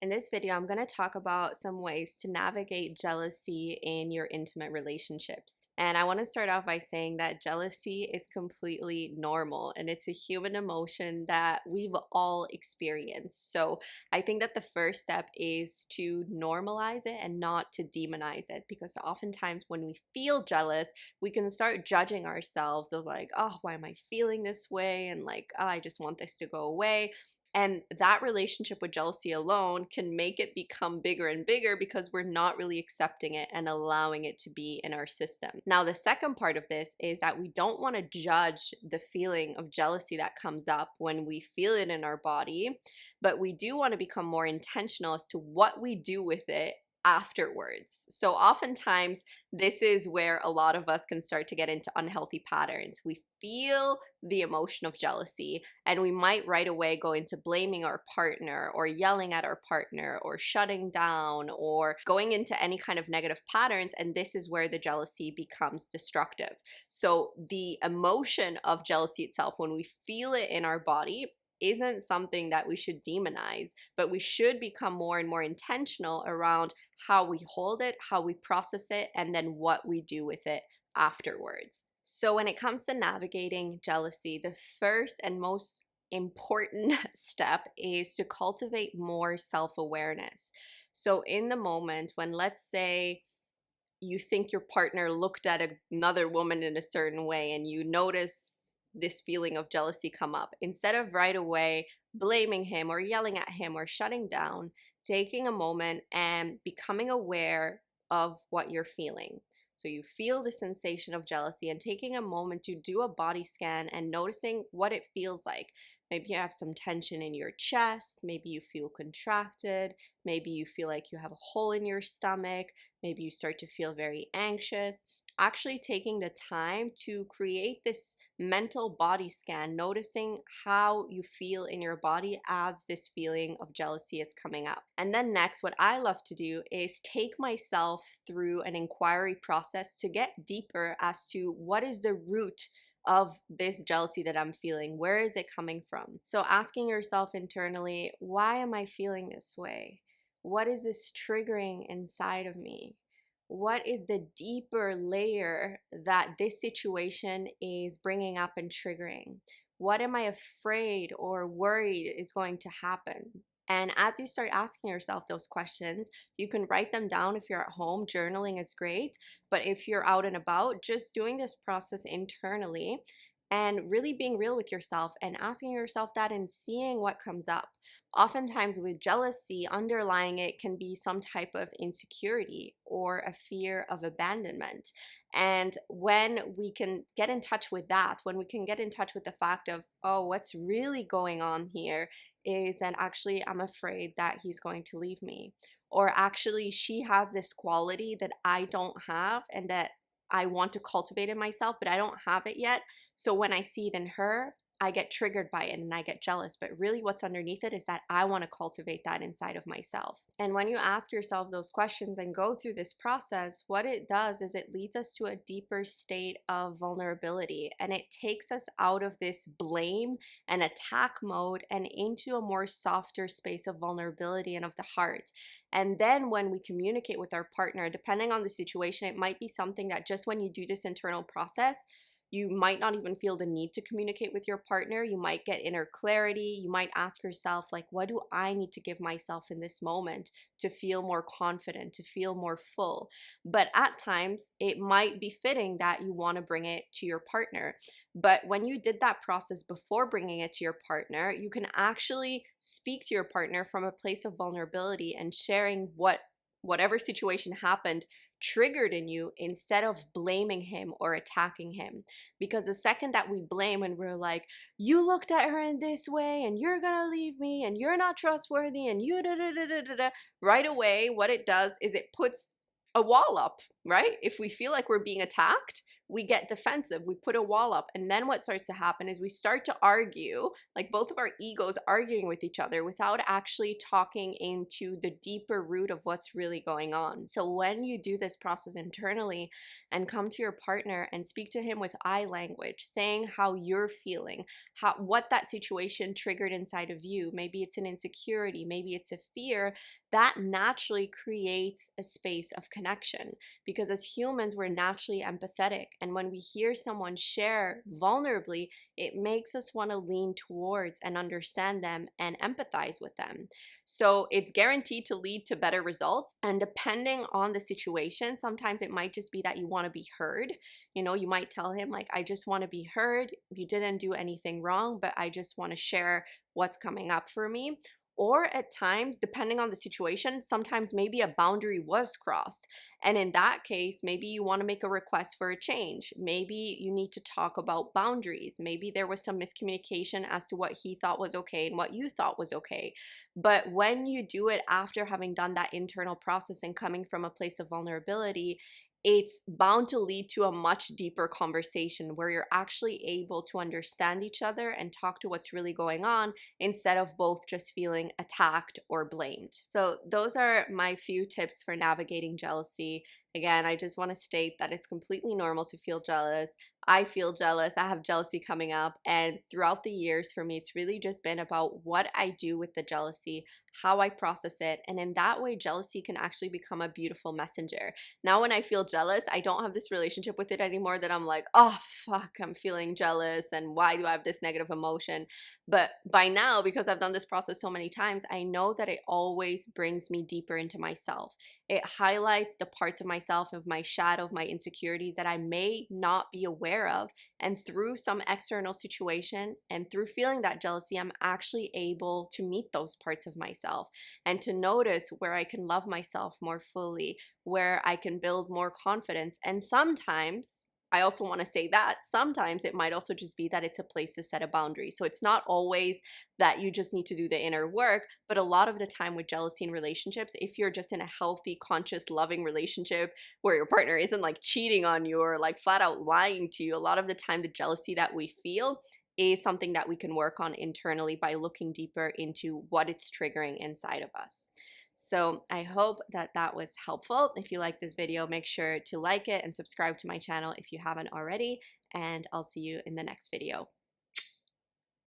In this video, I'm going to talk about some ways to navigate jealousy in your intimate relationships. And I want to start off by saying that jealousy is completely normal and it's a human emotion that we've all experienced. So I think that the first step is to normalize it and not to demonize it, because oftentimes when we feel jealous, we can start judging ourselves of like, oh, why am I feeling this way? And like, oh, I just want this to go away. And that relationship with jealousy alone can make it become bigger and bigger because we're not really accepting it and allowing it to be in our system. Now, the second part of this is that we don't want to judge the feeling of jealousy that comes up when we feel it in our body, but we do want to become more intentional as to what we do with it afterwards. So oftentimes this is where a lot of us can start to get into unhealthy patterns. We feel the emotion of jealousy and we might right away go into blaming our partner or yelling at our partner or shutting down or going into any kind of negative patterns, and this is where the jealousy becomes destructive. So the emotion of jealousy itself, when we feel it in our body, isn't something that we should demonize, but we should become more and more intentional around how we hold it, how we process it, and then what we do with it afterwards. So when it comes to navigating jealousy, the first and most important step is to cultivate more self-awareness. So in the moment when, let's say, you think your partner looked at another woman in a certain way and you notice this feeling of jealousy come up, instead of right away blaming him or yelling at him or shutting down, taking a moment and becoming aware of what you're feeling. So you feel the sensation of jealousy and taking a moment to do a body scan and noticing what it feels like. Maybe you have some tension in your chest, maybe you feel contracted, maybe you feel like you have a hole in your stomach, maybe you start to feel very anxious. Actually taking the time to create this mental body scan, noticing how you feel in your body as this feeling of jealousy is coming up. And then next, what I love to do is take myself through an inquiry process to get deeper as to what is the root of this jealousy that I'm feeling. Where is it coming from? So asking yourself internally, why am I feeling this way? What is this triggering inside of me? What is the deeper layer that this situation is bringing up and triggering? What am I afraid or worried is going to happen? And as you start asking yourself those questions, you can write them down if you're at home. Journaling is great. But if you're out and about, just doing this process internally and really being real with yourself and asking yourself that and seeing what comes up. Oftentimes with jealousy, underlying it can be some type of insecurity or a fear of abandonment. And when we can get in touch with that, when we can get in touch with the fact of, oh, what's really going on here is that actually I'm afraid that he's going to leave me. Or actually she has this quality that I don't have and that I want to cultivate in myself, but I don't have it yet. So when I see it in her, I get triggered by it and I get jealous. But really what's underneath it is that I want to cultivate that inside of myself. And when you ask yourself those questions and go through this process, what it does is it leads us to a deeper state of vulnerability, and it takes us out of this blame and attack mode and into a more softer space of vulnerability and of the heart. And then when we communicate with our partner, depending on the situation, it might be something that just when you do this internal process, you might not even feel the need to communicate with your partner. You might get inner clarity. You might ask yourself, like, what do I need to give myself in this moment to feel more confident, to feel more full? But at times, it might be fitting that you want to bring it to your partner. But when you did that process before bringing it to your partner, you can actually speak to your partner from a place of vulnerability and sharing whatever situation happened triggered in you, instead of blaming him or attacking him. Because the second that we blame and we're like, you looked at her in this way and you're gonna leave me and you're not trustworthy and you da da da da da da, right away what it does is it puts a wall up, right? If we feel like we're being attacked, we get defensive, we put a wall up. And then what starts to happen is we start to argue, like both of our egos arguing with each other without actually talking into the deeper root of what's really going on. So when you do this process internally and come to your partner and speak to him with I language, saying how you're feeling, what that situation triggered inside of you, maybe it's an insecurity, maybe it's a fear, that naturally creates a space of connection, because as humans we're naturally empathetic, and when we hear someone share vulnerably, it makes us want to lean towards and understand them and empathize with them. So it's guaranteed to lead to better results. And depending on the situation, sometimes it might just be that you want to be heard. You know, you might tell him, like, I just want to be heard. You didn't do anything wrong, but I just want to share what's coming up for me. Or at times, depending on the situation, sometimes maybe a boundary was crossed. And in that case, maybe you want to make a request for a change. Maybe you need to talk about boundaries. Maybe there was some miscommunication as to what he thought was okay and what you thought was okay. But when you do it after having done that internal process and coming from a place of vulnerability, it's bound to lead to a much deeper conversation where you're actually able to understand each other and talk to what's really going on, instead of both just feeling attacked or blamed. So those are my few tips for navigating jealousy. Again, I just want to state that it's completely normal to feel jealous. I feel jealous. I have jealousy coming up. And throughout the years, for me, it's really just been about what I do with the jealousy, how I process it. And in that way, jealousy can actually become a beautiful messenger. Now, when I feel jealous, I don't have this relationship with it anymore that I'm like, oh, fuck, I'm feeling jealous. And why do I have this negative emotion? But by now, because I've done this process so many times, I know that it always brings me deeper into myself. It highlights the parts of myself, of my shadow, of my insecurities that I may not be aware of. And through some external situation and through feeling that jealousy, I'm actually able to meet those parts of myself and to notice where I can love myself more fully, where I can build more confidence. And sometimes, I also want to say that sometimes it might also just be that it's a place to set a boundary. So it's not always that you just need to do the inner work, but a lot of the time with jealousy in relationships, if you're just in a healthy, conscious, loving relationship where your partner isn't like cheating on you or like flat out lying to you, a lot of the time the jealousy that we feel is something that we can work on internally by looking deeper into what it's triggering inside of us. So I hope that that was helpful. If you like this video, make sure to like it and subscribe to my channel if you haven't already, and I'll see you in the next video.